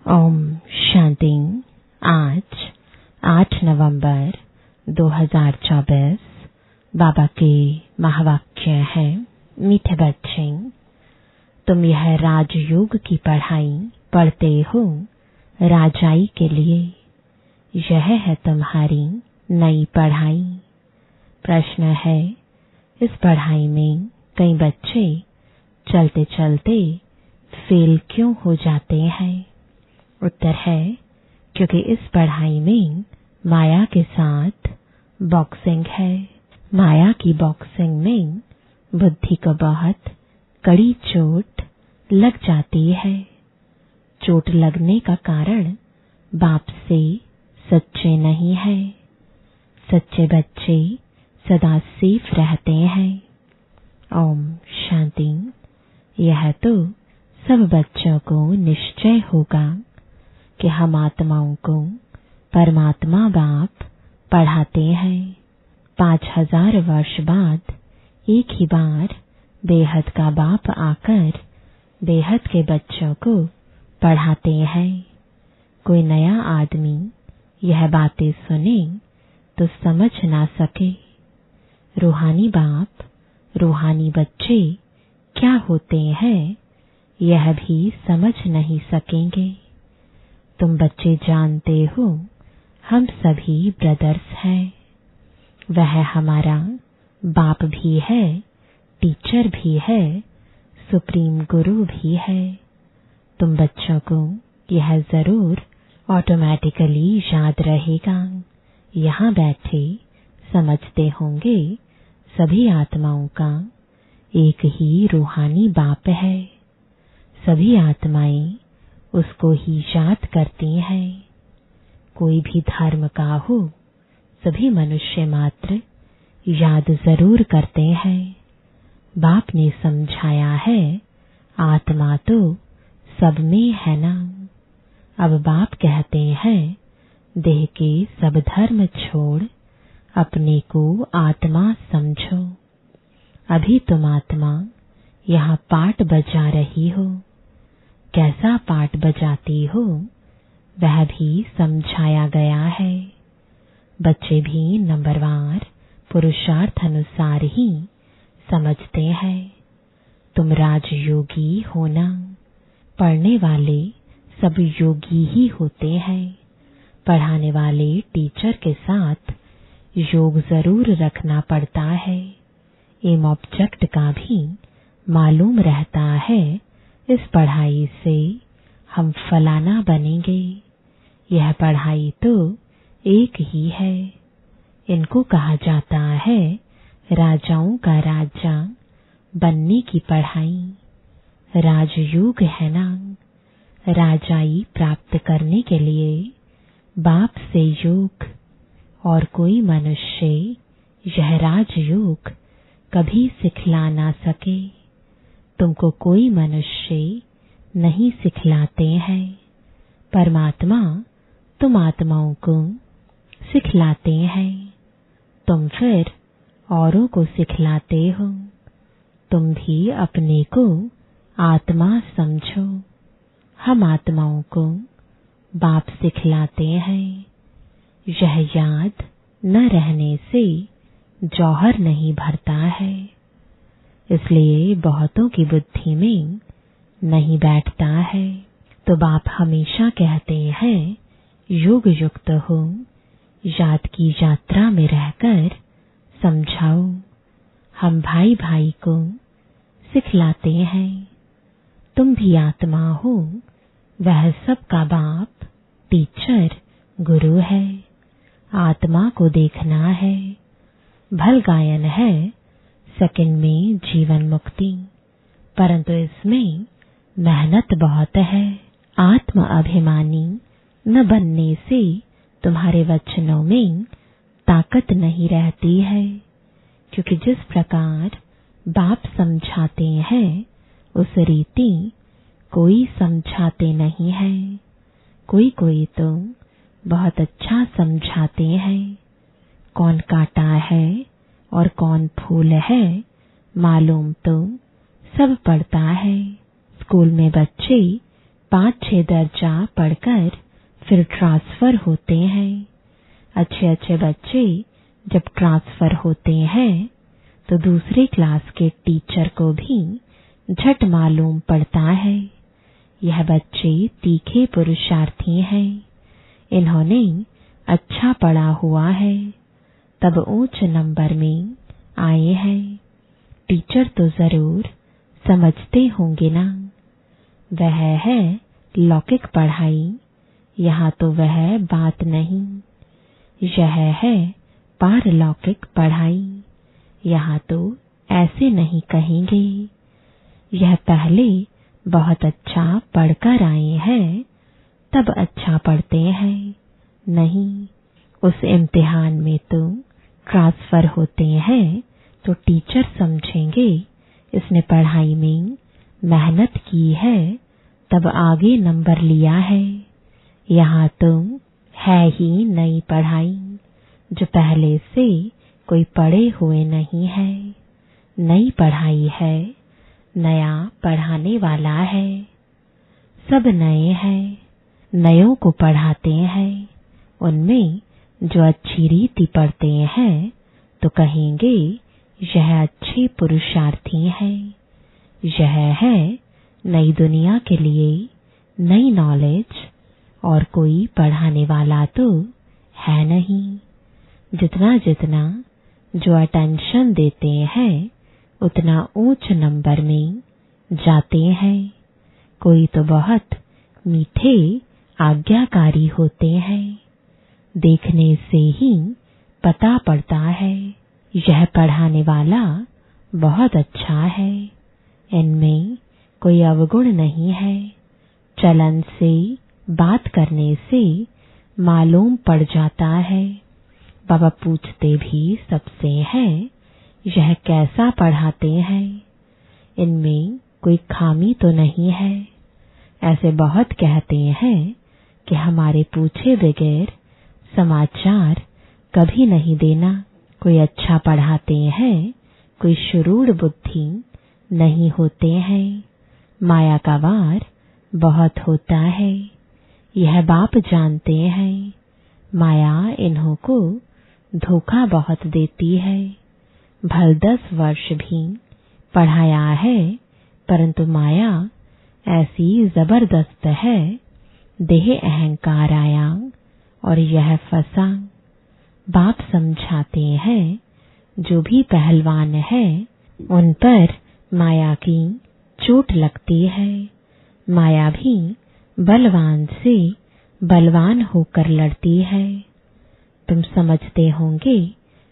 ओम शांति। आज 8 नवंबर 2024 बाबा के महावाक्य है। मीठे बच्चे, तुम यह राजयोग की पढ़ाई पढ़ते हो राजाई के लिए। यह है तुम्हारी नई पढ़ाई। प्रश्न है, इस पढ़ाई में कई बच्चे चलते चलते फेल क्यों हो जाते हैं? उत्तर है, क्योंकि इस पढ़ाई में माया के साथ बॉक्सिंग है। माया की बॉक्सिंग में बुद्धि को बहुत कड़ी चोट लग जाती है। चोट लगने का कारण बाप से सच्चे नहीं है। सच्चे बच्चे सदा सेफ रहते हैं। ओम शांति। यह तो सब बच्चों को निश्चय होगा कि हम आत्माओं को परमात्मा बाप पढ़ाते हैं। 5000 वर्ष बाद एक ही बार बेहद का बाप आकर बेहद के बच्चों को पढ़ाते हैं। कोई नया आदमी यह बातें सुने तो समझ ना सके। रूहानी बाप रूहानी बच्चे क्या होते हैं यह भी समझ नहीं सकेंगे। तुम बच्चे जानते हो, हम सभी ब्रदर्स हैं। वह हमारा बाप भी है, टीचर भी है, सुप्रीम गुरु भी है। तुम बच्चों को यह जरूर ऑटोमेटिकली याद रहेगा। यहाँ बैठे समझते होंगे सभी आत्माओं का एक ही रूहानी बाप है। सभी आत्माएं उसको ही याद करती हैं। कोई भी धर्म का हो, सभी मनुष्य मात्र याद जरूर करते हैं। बाप ने समझाया है, आत्मा तो सब में है ना। अब बाप कहते हैं, देह के सब धर्म छोड़ अपने को आत्मा समझो। अभी तुम आत्मा यहाँ पाठ बजा रही हो। कैसा पाठ बजाती हो वह भी समझाया गया है। बच्चे भी नंबरवार पुरुषार्थ अनुसार ही समझते हैं। तुम राजयोगी हो ना। पढ़ने वाले सब योगी ही होते हैं। पढ़ाने वाले टीचर के साथ योग जरूर रखना पड़ता है। एम ऑब्जेक्ट का भी मालूम रहता है। इस पढ़ाई से हम फलाना बनेंगे। यह पढ़ाई तो एक ही है। इनको कहा जाता है राजाओं का राजा बनने की पढ़ाई। राजयोग है ना। राजाई प्राप्त करने के लिए बाप से योग, और कोई मनुष्य यह राजयोग कभी सिखला ना सके। तुमको कोई मनुष्य नहीं सिखलाते हैं। परमात्मा तुम आत्माओं को सिखलाते हैं। तुम फिर औरों को सिखलाते हो। तुम भी अपने को आत्मा समझो। हम आत्माओं को बाप सिखलाते हैं। यह याद न रहने से जौहर नहीं भरता है। इसलिए बहुतों की बुद्धि में नहीं बैठता है। तो बाप हमेशा कहते हैं, योग युक्त हो, याद की यात्रा में रहकर समझाओ। हम भाई भाई को सिखलाते हैं। तुम भी आत्मा हो, वह सबका बाप टीचर गुरु है। आत्मा को देखना है। भल गायन है सेकंड में जीवन मुक्ति, परंतु इसमें मेहनत बहुत है। आत्म अभिमानी न बनने से तुम्हारे वचनों में ताकत नहीं रहती है। क्योंकि जिस प्रकार बाप समझाते हैं उस रीति कोई समझाते नहीं है। कोई कोई तो बहुत अच्छा समझाते हैं। कौन कांटा है और कौन फूल है मालूम तो सब पड़ता है। स्कूल में बच्चे 5-6 दर्जा पढ़कर फिर ट्रांसफर होते हैं। अच्छे अच्छे बच्चे जब ट्रांसफर होते हैं तो दूसरे क्लास के टीचर को भी झट मालूम पड़ता है यह बच्चे तीखे पुरुषार्थी हैं, इन्होंने अच्छा पढ़ा हुआ है, तब ऊंच नंबर में आए हैं। टीचर तो जरूर समझते होंगे ना, वह है लौकिक पढ़ाई, यहाँ तो वह बात नहीं। यह है पारलौकिक पढ़ाई, यहाँ तो ऐसे नहीं कहेंगे। यह पहले बहुत अच्छा पढ़कर आए हैं, तब अच्छा पढ़ते हैं, नहीं उस इम्तिहान में तो ट्रांसफर होते हैं तो टीचर समझेंगे इसने पढ़ाई में मेहनत की है, तब आगे नंबर लिया है। यहाँ तो है ही नई पढ़ाई, जो पहले से कोई पढ़े हुए नहीं है। नई पढ़ाई है, नया पढ़ाने वाला है, सब नए हैं, नयों को पढ़ाते हैं। उनमें जो अच्छी रीति पढ़ते हैं तो कहेंगे यह अच्छे पुरुषार्थी हैं। यह है नई दुनिया के लिए नई नॉलेज, और कोई पढ़ाने वाला तो है नहीं। जितना जितना जो अटेंशन देते हैं उतना ऊंच नंबर में जाते हैं। कोई तो बहुत मीठे आज्ञाकारी होते हैं, देखने से ही पता पड़ता है यह पढ़ाने वाला बहुत अच्छा है, इनमें कोई अवगुण नहीं है। चलन से बात करने से मालूम पड़ जाता है। बाबा पूछते भी सबसे हैं यह कैसा पढ़ाते हैं, इनमें कोई खामी तो नहीं है। ऐसे बहुत कहते हैं कि हमारे पूछे बगैर समाचार कभी नहीं देना। कोई अच्छा पढ़ाते हैं, कोई शुरूढ़ बुद्धि नहीं होते हैं। माया का वार बहुत होता है, यह बाप जानते हैं। माया इन्हों को धोखा बहुत देती है। भल 10 वर्ष भी पढ़ाया है, परंतु माया ऐसी जबरदस्त है, देह अहंकार आया और यह फंसा। बाप समझाते हैं जो भी पहलवान है उन पर माया की चोट लगती है। माया भी बलवान से बलवान होकर लड़ती है। तुम समझते होंगे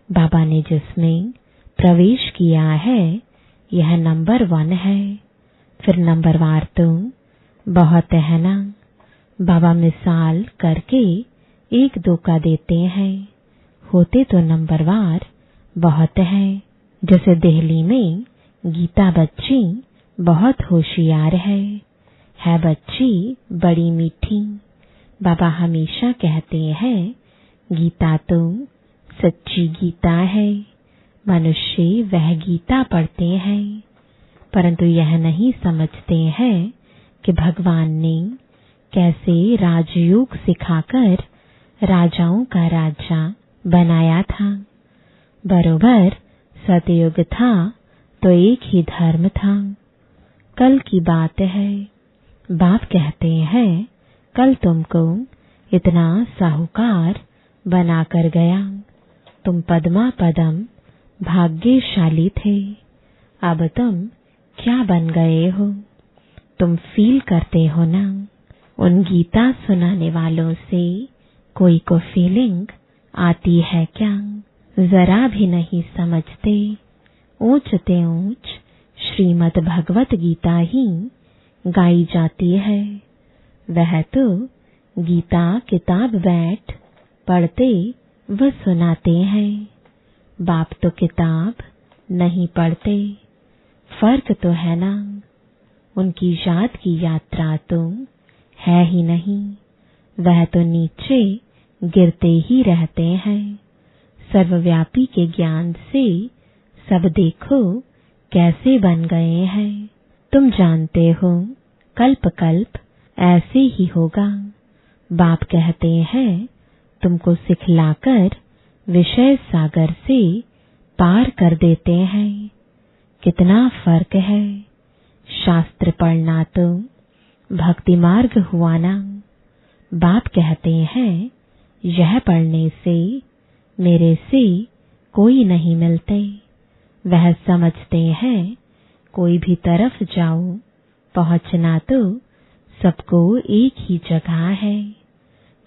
बाबा ने जिसमें प्रवेश किया है यह नंबर 1 है, फिर नंबरवार तो बहुत है ना। बाबा मिसाल करके 1-2 का देते हैं, होते तो नंबरवार बहुत है। जैसे दिल्ली में गीता बच्ची बहुत होशियार है बच्ची बड़ी मीठी। बाबा हमेशा कहते हैं गीता तो सच्ची गीता है। मनुष्य वह गीता पढ़ते हैं, परंतु यह नहीं समझते हैं कि भगवान ने कैसे राजयोग सिखाकर राजाओं का राजा बनाया था। बरोबर सतयुग था तो एक ही धर्म था। कल की बात है, बाप कहते हैं कल तुमको इतना साहूकार बनाकर गया, तुम पद्मा पदम भाग्यशाली थे। अब तुम क्या बन गए हो, तुम फील करते हो ना। उन गीता सुनाने वालों से कोई को फीलिंग आती है क्या? जरा भी नहीं समझते। ऊंच ते ऊंच श्रीमद् भगवत गीता ही गाई जाती है। वह तो गीता किताब बैठ पढ़ते व सुनाते हैं। बाप तो किताब नहीं पढ़ते, फर्क तो है ना। उनकी याद की यात्रा तो है ही नहीं, वह तो नीचे गिरते ही रहते हैं। सर्वव्यापी के ज्ञान से सब देखो कैसे बन गए हैं। तुम जानते हो कल्प कल्प ऐसे ही होगा। बाप कहते हैं तुमको सिखलाकर विषय सागर से पार कर देते हैं। कितना फर्क है। शास्त्र पढ़ना तो भक्ति मार्ग हुआ ना। बाप कहते हैं यह पढ़ने से मेरे से कोई नहीं मिलते। वह समझते हैं कोई भी तरफ जाओ पहुंचना तो सबको एक ही जगह है।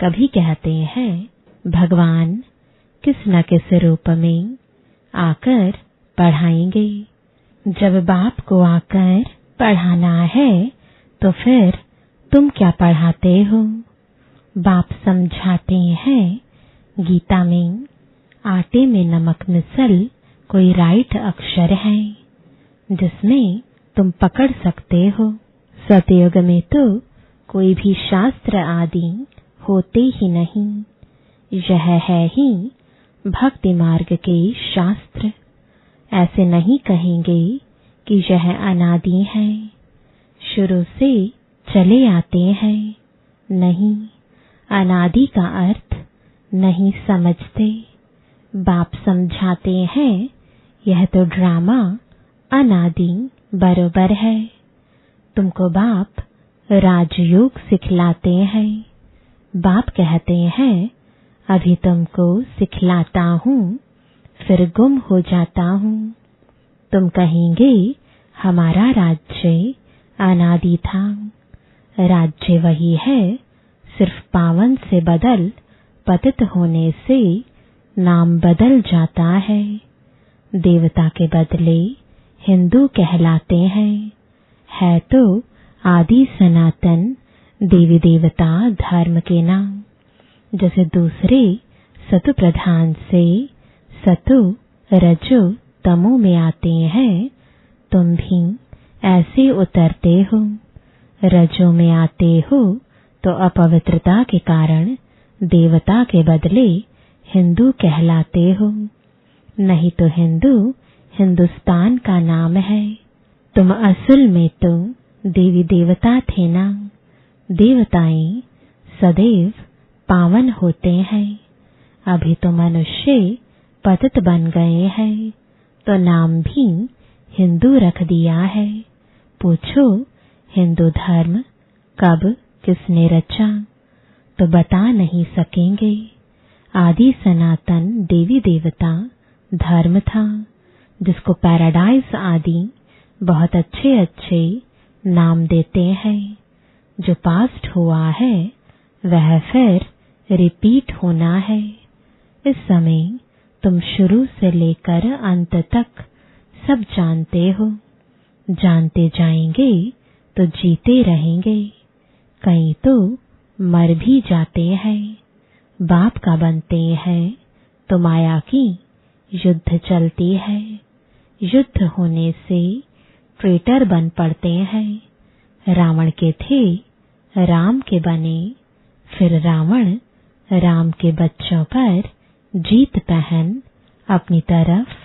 कभी कहते हैं भगवान किस न किस रूप में आकर पढ़ाएंगे। जब बाप को आकर पढ़ाना है तो फिर तुम क्या पढ़ाते हो। बाप समझाते हैं गीता में आटे में नमक मिसल कोई राइट अक्षर है जिसमें तुम पकड़ सकते हो। सतयुग में तो कोई भी शास्त्र आदि होते ही नहीं। यह है ही भक्ति मार्ग के शास्त्र। ऐसे नहीं कहेंगे कि यह अनादि है, शुरू से चले आते हैं। नहीं, अनादि का अर्थ नहीं समझते। बाप समझाते हैं यह तो ड्रामा अनादि बरोबर है। तुमको बाप राजयोग सिखलाते हैं। बाप कहते हैं अभी तुमको सिखलाता हूँ फिर गुम हो जाता हूँ। तुम कहेंगे हमारा राज्य अनादि था। राज्य वही है, सिर्फ पावन से बदल पतित होने से नाम बदल जाता है। देवता के बदले हिंदू कहलाते हैं। है तो आदि सनातन देवी देवता धर्म के नाम। जैसे दूसरे सतु प्रधान से सतु रजो तमो में आते हैं, तुम भी ऐसे उतरते हो। रजो में आते हो तो अपवित्रता के कारण देवता के बदले हिंदू कहलाते हो। नहीं तो हिंदू हिंदुस्तान का नाम है। तुम असल में तो देवी देवता थे ना। देवताएं सदैव पावन होते हैं। अभी तो मनुष्य पतित बन गए हैं तो नाम भी हिंदू रख दिया है। पूछो हिंदू धर्म कब किसने रचा तो बता नहीं सकेंगे। आदि सनातन देवी देवता धर्म था जिसको पैराडाइज आदि बहुत अच्छे अच्छे नाम देते हैं। जो पास्ट हुआ है वह फिर रिपीट होना है। इस समय तुम शुरू से लेकर अंत तक सब जानते हो। जानते जाएंगे तो जीते रहेंगे। कई तो मर भी जाते हैं। बाप का बनते हैं तो माया की युद्ध चलती है। युद्ध होने से ट्रेटर बन पड़ते हैं। रावण के थे राम के बने, फिर रावण राम के बच्चों पर जीत पहन अपनी तरफ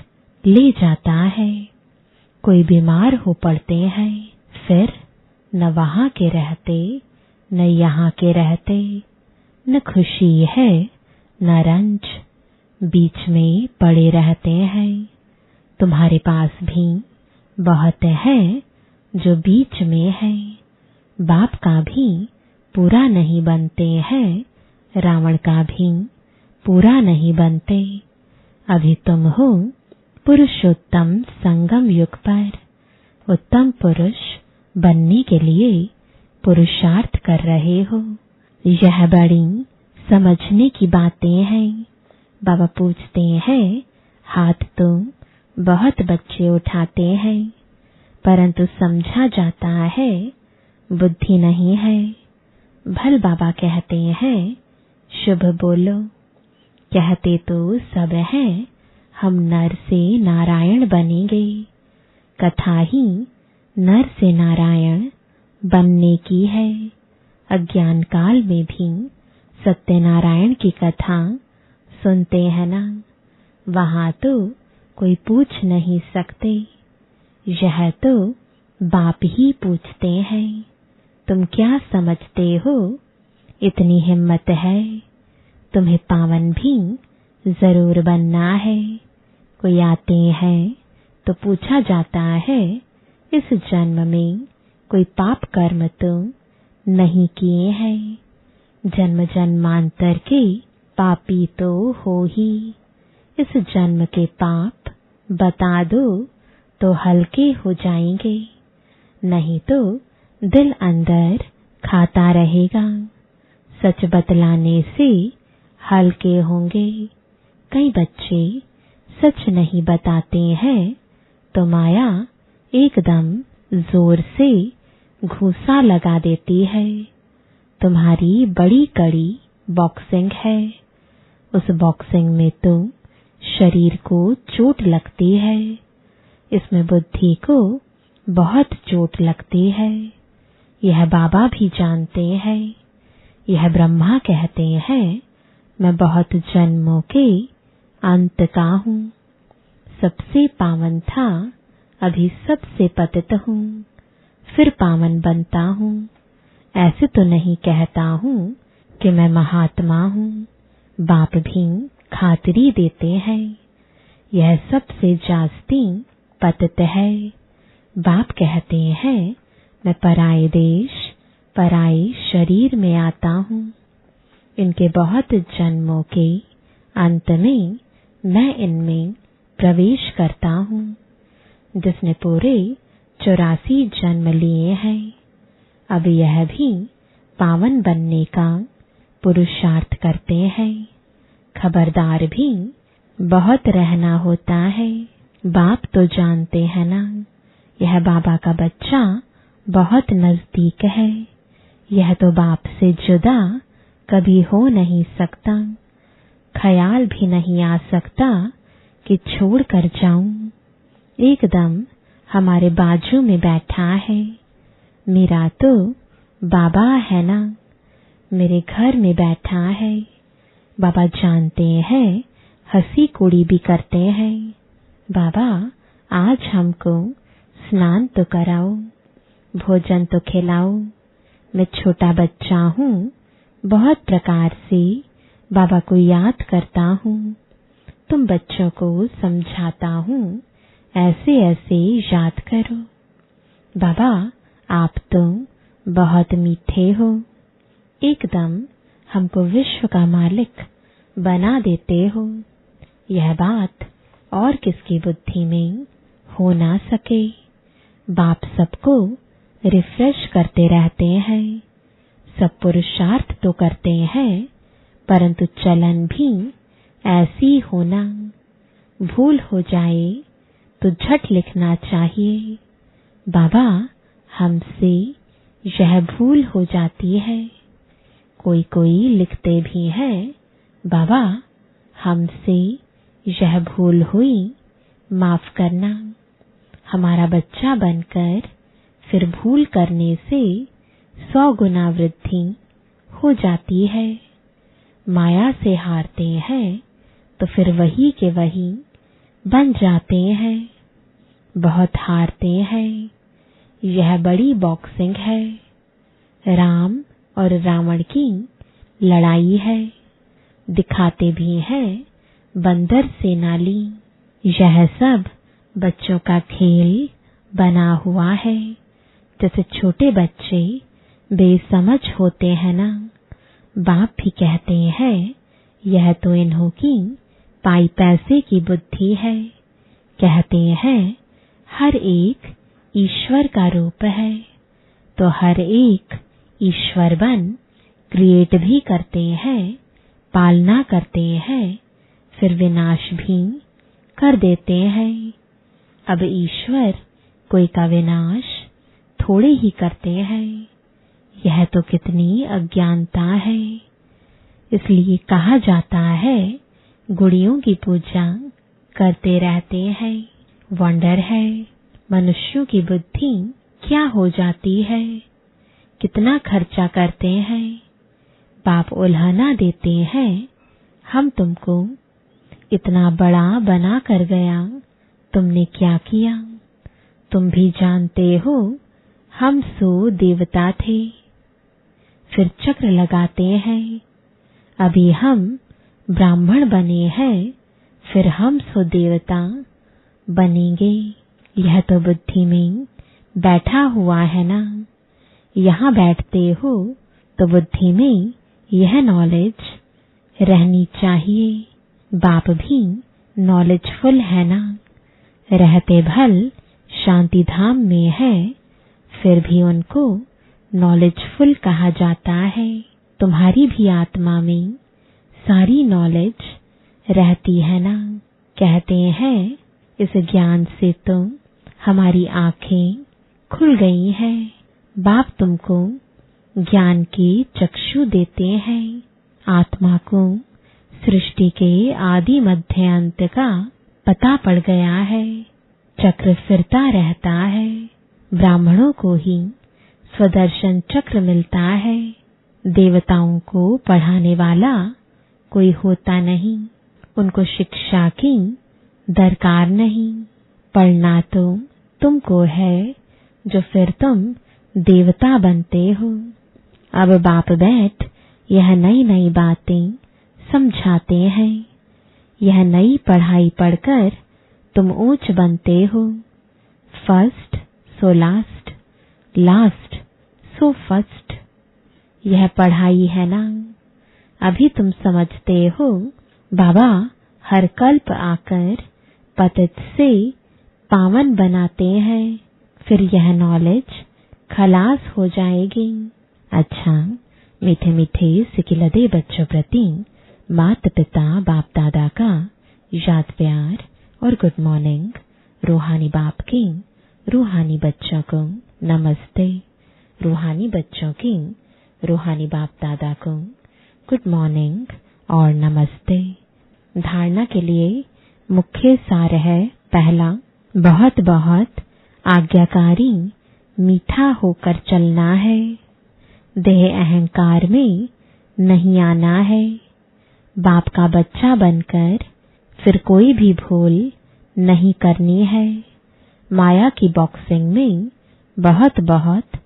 ले जाता है। कोई बीमार हो पड़ते हैं, फिर न वहां के रहते न यहाँ के रहते। न खुशी है न रंज, बीच में पड़े रहते हैं। तुम्हारे पास भी बहुत है जो बीच में है। बाप का भी पूरा नहीं बनते हैं, रावण का भी पूरा नहीं बनते। अभी तुम हो पुरुषोत्तम संगम युग पर। उत्तम पुरुष बनने के लिए पुरुषार्थ कर रहे हो। यह बड़ी समझने की बातें हैं। बाबा पूछते हैं हाथ तो बहुत बच्चे उठाते हैं परंतु समझा जाता है बुद्धि नहीं है। भल बाबा कहते हैं शुभ बोलो। कहते तो सब हैं हम नर से नारायण बनेंगे। कथा ही नर से नारायण बनने की है। अज्ञान काल में भी सत्यनारायण की कथा सुनते हैं ना। वहां तो कोई पूछ नहीं सकते। यह तो बाप ही पूछते हैं। तुम क्या समझते हो, इतनी हिम्मत है, तुम्हें पावन भी जरूर बनना है। कोई आते हैं तो पूछा जाता है, इस जन्म में कोई पाप कर्म तो नहीं किए हैं। जन्म जन्मांतर के पापी तो हो ही, इस जन्म के पाप बता दो तो हल्के हो जाएंगे, नहीं तो दिल अंदर खाता रहेगा। सच बतलाने से हल्के होंगे। कई बच्चे सच नहीं बताते हैं तो माया एकदम जोर से घूंसा लगा देती है। तुम्हारी बड़ी कड़ी बॉक्सिंग है, उस बॉक्सिंग में तो शरीर को चोट लगती है, इसमें बुद्धि को बहुत चोट लगती है। यह बाबा भी जानते हैं। यह ब्रह्मा कहते हैं, मैं बहुत जन्मों के अंत का हूँ। सबसे पावन था, अभी सबसे पतित हूँ, फिर पावन बनता हूँ। ऐसे तो नहीं कहता हूँ कि मैं महात्मा हूँ। बाप भी खातिरी देते हैं, यह सबसे जास्ती पतित है। बाप कहते हैं, मैं पराये देश पराये शरीर में आता हूँ। इनके बहुत जन्मों के अंत में मैं इनमें प्रवेश करता हूँ। जिसने पूरे 84 जन्म लिए हैं, अब यह भी पावन बनने का पुरुषार्थ करते हैं। खबरदार भी बहुत रहना होता है। बाप तो जानते हैं ना, यह बाबा का बच्चा बहुत नजदीक है। यह तो बाप से जुदा कभी हो नहीं सकता। ख्याल भी नहीं आ सकता कि छोड़ कर जाऊं। एकदम हमारे बाजू में बैठा है। मेरा तो बाबा है ना, मेरे घर में बैठा है। बाबा जानते हैं, हंसी कुड़ी भी करते हैं। बाबा आज हमको स्नान तो कराओ, भोजन तो खिलाओ। मैं छोटा बच्चा हूँ, बहुत प्रकार से बाबा को याद करता हूँ। तुम बच्चों को समझाता हूँ, ऐसे ऐसे याद करो। बाबा आप तो बहुत मीठे हो, एकदम हमको विश्व का मालिक बना देते हो। यह बात और किसकी बुद्धि में हो ना सके। बाप सबको रिफ्रेश करते रहते हैं। सब पुरुषार्थ तो करते हैं, परंतु चलन भी ऐसी होना। भूल हो जाए तो झट लिखना चाहिए, बाबा हमसे यह भूल हो जाती है। कोई कोई लिखते भी हैं, बाबा हमसे यह भूल हुई, माफ करना। हमारा बच्चा बनकर फिर भूल करने से 100 गुना वृद्धि हो जाती है। माया से हारते हैं तो फिर वही के वही बन जाते हैं। बहुत हारते हैं। यह बड़ी बॉक्सिंग है। राम और रावण की लड़ाई है। दिखाते भी हैं बंदर से नाली। यह सब बच्चों का खेल बना हुआ है। जैसे छोटे बच्चे बेसमझ होते हैं ना, बाप भी कहते हैं यह तो इन्हों की पाई पैसे की बुद्धि है। कहते हैं हर एक ईश्वर का रूप है, तो हर एक ईश्वर बन क्रिएट भी करते हैं, पालना करते हैं, फिर विनाश भी कर देते हैं। अब ईश्वर कोई का विनाश थोड़े ही करते हैं। यह तो कितनी अज्ञानता है। इसलिए कहा जाता है गुड़ियों की पूजा करते रहते हैं। वंडर है मनुष्यों की बुद्धि क्या हो जाती है। कितना खर्चा करते हैं। बाप उल्हाना देते हैं, हम तुमको इतना बड़ा बना कर गया, तुमने क्या किया। तुम भी जानते हो हम सो देवता थे, फिर चक्र लगाते हैं। अभी हम ब्राह्मण बने हैं, फिर हम सो देवता बनेंगे। यह तो बुद्धि में बैठा हुआ है ना। यहाँ बैठते हो तो बुद्धि में यह नॉलेज रहनी चाहिए। बाप भी नॉलेजफुल है ना। रहते भल शांति धाम में है, फिर भी उनको नॉलेजफुल कहा जाता है। तुम्हारी भी आत्मा में सारी नॉलेज रहती है ना। कहते हैं इस ज्ञान से तो हमारी आंखें खुल गई हैं। बाप तुमको ज्ञान के चक्षु देते हैं। आत्मा को सृष्टि के आदि मध्य अंत का पता पड़ गया है। चक्र फिरता रहता है। ब्राह्मणों को ही स्वदर्शन चक्र मिलता है। देवताओं को पढ़ाने वाला कोई होता नहीं। उनको शिक्षा की दरकार नहीं। पढ़ना तो तुमको है, जो फिर तुम देवता बनते हो। अब बाप बैठ यह नई नई बातें समझाते हैं। यह नई पढ़ाई पढ़कर तुम ऊंच बनते हो। First so last, last so first, यह पढ़ाई है ना। अभी तुम समझते हो बाबा हर कल्प आकर पतित से पावन बनाते हैं। फिर यह नॉलेज खलास हो जाएगी। अच्छा, मीठे मीठे सिकिलदे बच्चों प्रति माता पिता बाप दादा का याद प्यार और गुड मॉर्निंग। रूहानी बाप की रूहानी बच्चों को नमस्ते। रूहानी बच्चों की रूहानी बाप दादा को गुड मॉर्निंग और नमस्ते। धारणा के लिए मुख्य सार है। पहला, बहुत बहुत आज्ञाकारी मीठा होकर चलना है। देह अहंकार में नहीं आना है। बाप का बच्चा बनकर फिर कोई भी भूल नहीं करनी है। माया की बॉक्सिंग में बहुत बहुत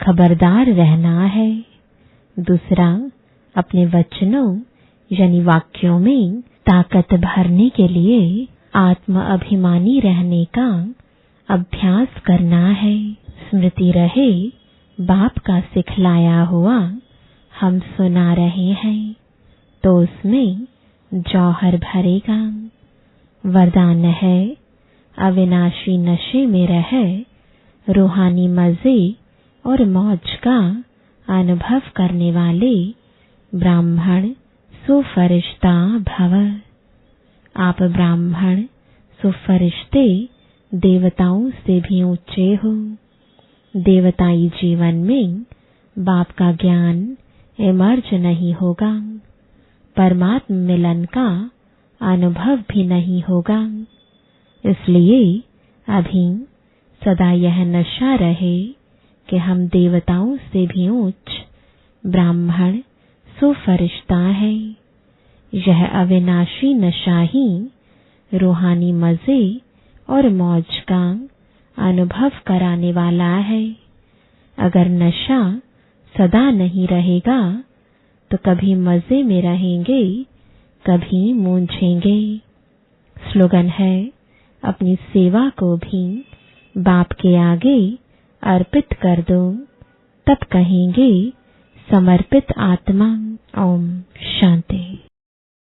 खबरदार रहना है। दूसरा, अपने वचनों यानी वाक्यों में ताकत भरने के लिए आत्म अभिमानी रहने का अभ्यास करना है। स्मृति रहे बाप का सिखलाया हुआ हम सुना रहे हैं, तो उसमें जौहर भरेगा। वरदान है अविनाशी नशे में रहे रूहानी मजे और मौज का अनुभव करने वाले ब्राह्मण सुफरिश्ता भव। आप ब्राह्मण सुफरिश्ते देवताओं से भी ऊंचे हो। देवताई जीवन में बाप का ज्ञान इमर्ज नहीं होगा। परमात्म मिलन का अनुभव भी नहीं होगा। इसलिए अभी सदा यह नशा रहे कि हम देवताओं से भी ऊंच ब्राह्मण सुफरिश्ता है। यह अविनाशी नशा ही रूहानी मजे और मौज का अनुभव कराने वाला है। अगर नशा सदा नहीं रहेगा तो कभी मजे में रहेंगे, कभी मूंझेंगे। स्लोगन है, अपनी सेवा को भी बाप के आगे अर्पित कर दो, तब कहेंगे समर्पित आत्मा।